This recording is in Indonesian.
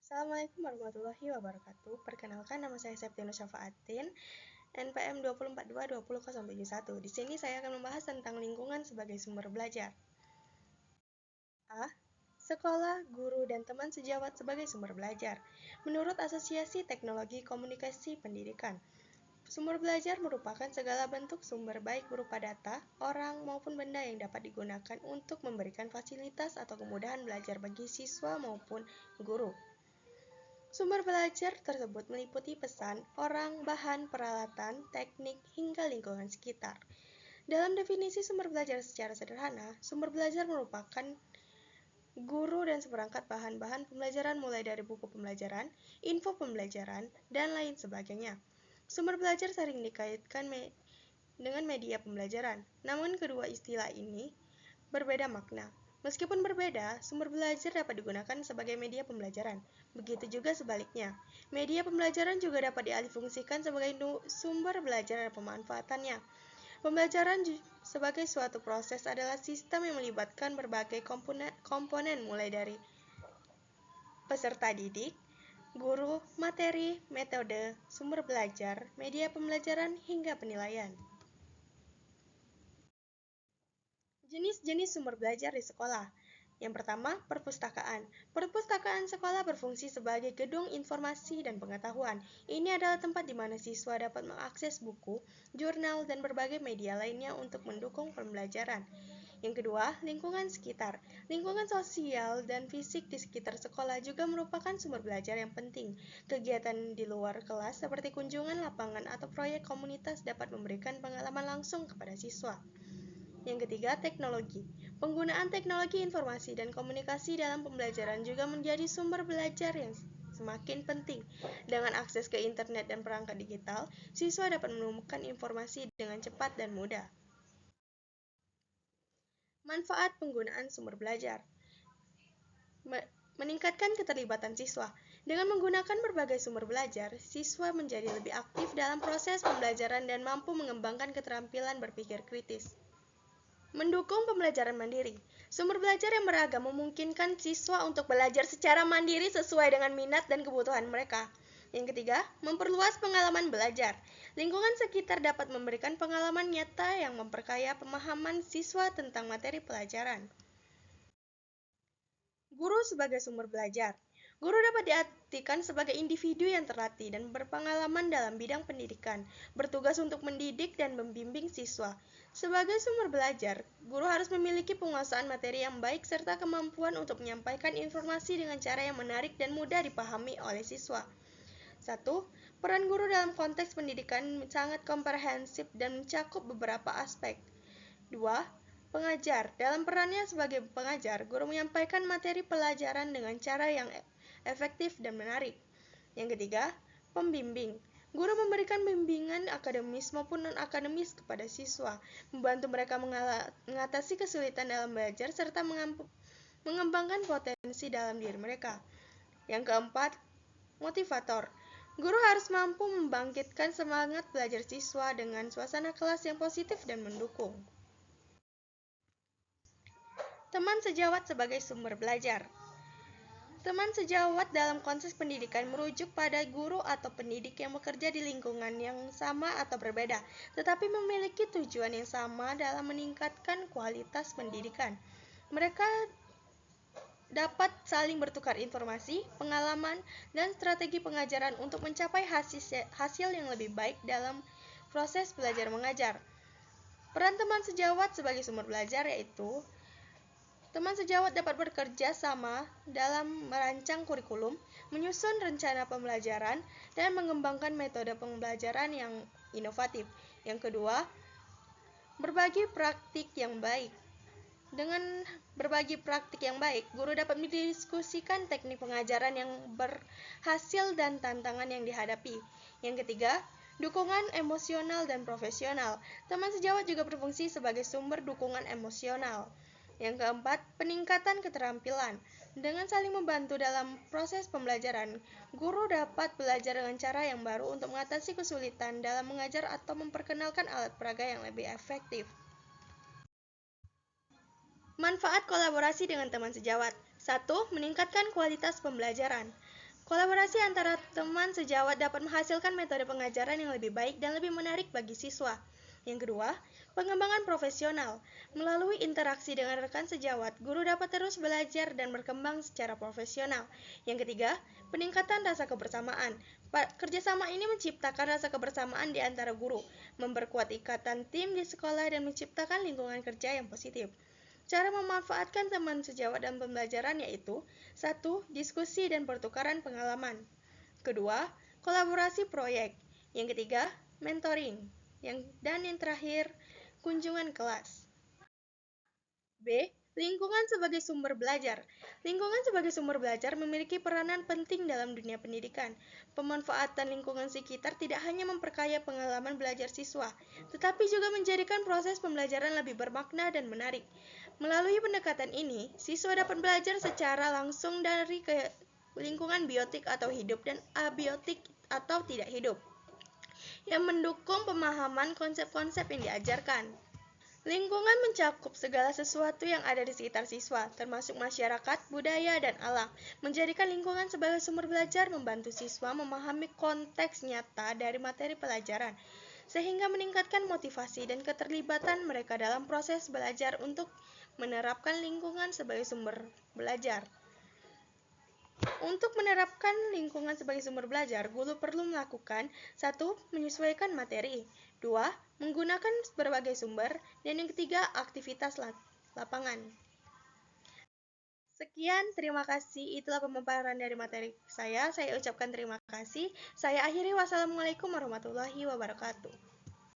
Assalamualaikum warahmatullahi wabarakatuh. Perkenalkan, nama saya Septinus Syafaatin, NPM 2422071. Di sini saya akan membahas tentang lingkungan sebagai sumber belajar. A. Sekolah, guru, dan teman sejawat sebagai sumber belajar. Menurut Asosiasi Teknologi Komunikasi Pendidikan, sumber belajar merupakan segala bentuk sumber baik berupa data, orang, maupun benda yang dapat digunakan untuk memberikan fasilitas atau kemudahan belajar bagi siswa maupun guru. Sumber belajar tersebut meliputi pesan, orang, bahan, peralatan, teknik, hingga lingkungan sekitar. Dalam definisi sumber belajar secara sederhana, sumber belajar merupakan guru dan seperangkat bahan-bahan pembelajaran mulai dari buku pembelajaran, info pembelajaran, dan lain sebagainya. Sumber belajar sering dikaitkan dengan media pembelajaran, namun kedua istilah ini berbeda makna. Meskipun berbeda, sumber belajar dapat digunakan sebagai media pembelajaran. Begitu juga sebaliknya. Media pembelajaran juga dapat dialihfungsikan sebagai sumber belajar dan pemanfaatannya. Pembelajaran sebagai suatu proses adalah sistem yang melibatkan berbagai komponen mulai dari peserta didik, guru, materi, metode, sumber belajar, media pembelajaran, hingga penilaian. Jenis-jenis sumber belajar di sekolah. Yang pertama, perpustakaan. Perpustakaan sekolah berfungsi sebagai gedung informasi dan pengetahuan. Ini adalah tempat di mana siswa dapat mengakses buku, jurnal, dan berbagai media lainnya untuk mendukung pembelajaran. Yang kedua, lingkungan sekitar. Lingkungan sosial dan fisik di sekitar sekolah juga merupakan sumber belajar yang penting. Kegiatan di luar kelas seperti kunjungan lapangan atau proyek komunitas dapat memberikan pengalaman langsung kepada siswa. Yang ketiga, teknologi. Penggunaan teknologi informasi dan komunikasi dalam pembelajaran juga menjadi sumber belajar yang semakin penting. Dengan akses ke internet dan perangkat digital, siswa dapat menemukan informasi dengan cepat dan mudah. Manfaat penggunaan sumber belajar. Meningkatkan keterlibatan siswa. Dengan menggunakan berbagai sumber belajar, siswa menjadi lebih aktif dalam proses pembelajaran dan mampu mengembangkan keterampilan berpikir kritis. Mendukung pembelajaran mandiri. Sumber belajar yang beragam memungkinkan siswa untuk belajar secara mandiri sesuai dengan minat dan kebutuhan mereka. Yang ketiga, memperluas pengalaman belajar. Lingkungan sekitar dapat memberikan pengalaman nyata yang memperkaya pemahaman siswa tentang materi pelajaran. Guru sebagai sumber belajar. Guru dapat diartikan sebagai individu yang terlatih dan berpengalaman dalam bidang pendidikan, bertugas untuk mendidik dan membimbing siswa. Sebagai sumber belajar, guru harus memiliki penguasaan materi yang baik serta kemampuan untuk menyampaikan informasi dengan cara yang menarik dan mudah dipahami oleh siswa. 1. Peran guru dalam konteks pendidikan sangat komprehensif dan mencakup beberapa aspek. 2. Pengajar. Dalam perannya sebagai pengajar, guru menyampaikan materi pelajaran dengan cara yang efektif dan menarik. Yang ketiga, pembimbing. Guru memberikan bimbingan akademis maupun non-akademis kepada siswa, membantu mereka mengatasi kesulitan dalam belajar serta mengembangkan potensi dalam diri mereka. Yang keempat, motivator. Guru harus mampu membangkitkan semangat belajar siswa dengan suasana kelas yang positif dan mendukung. Teman sejawat sebagai sumber belajar. Teman sejawat dalam konteks pendidikan merujuk pada guru atau pendidik yang bekerja di lingkungan yang sama atau berbeda, tetapi memiliki tujuan yang sama dalam meningkatkan kualitas pendidikan. Mereka dapat saling bertukar informasi, pengalaman, dan strategi pengajaran untuk mencapai hasil yang lebih baik dalam proses belajar mengajar. Peran teman sejawat sebagai sumber belajar yaitu teman sejawat dapat bekerja sama dalam merancang kurikulum, menyusun rencana pembelajaran, dan mengembangkan metode pembelajaran yang inovatif. Yang kedua, berbagi praktik yang baik. Dengan berbagi praktik yang baik, guru dapat mendiskusikan teknik pengajaran yang berhasil dan tantangan yang dihadapi. Yang ketiga, dukungan emosional dan profesional. Teman sejawat juga berfungsi sebagai sumber dukungan emosional. Yang keempat, peningkatan keterampilan. Dengan saling membantu dalam proses pembelajaran, guru dapat belajar dengan cara yang baru untuk mengatasi kesulitan dalam mengajar atau memperkenalkan alat peraga yang lebih efektif. Manfaat kolaborasi dengan teman sejawat. 1. Meningkatkan kualitas pembelajaran. Kolaborasi antara teman sejawat dapat menghasilkan metode pengajaran yang lebih baik dan lebih menarik bagi siswa. Yang kedua, pengembangan profesional. Melalui interaksi dengan rekan sejawat, guru dapat terus belajar dan berkembang secara profesional. Yang ketiga, peningkatan rasa kebersamaan. Kerjasama ini menciptakan rasa kebersamaan di antara guru, memperkuat ikatan tim di sekolah, dan menciptakan lingkungan kerja yang positif. Cara memanfaatkan teman sejawat dan pembelajaran yaitu: 1. Diskusi dan pertukaran pengalaman. Kedua, kolaborasi proyek. Yang ketiga, mentoring. Dan yang terakhir, kunjungan kelas. B. Lingkungan sebagai sumber belajar. Lingkungan sebagai sumber belajar memiliki peranan penting dalam dunia pendidikan. Pemanfaatan lingkungan sekitar tidak hanya memperkaya pengalaman belajar siswa, tetapi juga menjadikan proses pembelajaran lebih bermakna dan menarik. Melalui pendekatan ini, siswa dapat belajar secara langsung dari lingkungan biotik atau hidup dan abiotik atau tidak hidup, yang mendukung pemahaman konsep-konsep yang diajarkan. Lingkungan mencakup segala sesuatu yang ada di sekitar siswa, termasuk masyarakat, budaya, dan alam. Menjadikan lingkungan sebagai sumber belajar membantu siswa memahami konteks nyata dari materi pelajaran, sehingga meningkatkan motivasi dan keterlibatan mereka dalam proses belajar untuk menerapkan lingkungan sebagai sumber belajar. Untuk menerapkan lingkungan sebagai sumber belajar, guru perlu melakukan: 1. Menyesuaikan materi. 2. Menggunakan berbagai sumber. Dan yang ketiga, aktivitas lapangan. Sekian, terima kasih. Itulah pemaparan dari materi saya. Saya ucapkan terima kasih. Saya akhiri. Wassalamualaikum warahmatullahi wabarakatuh.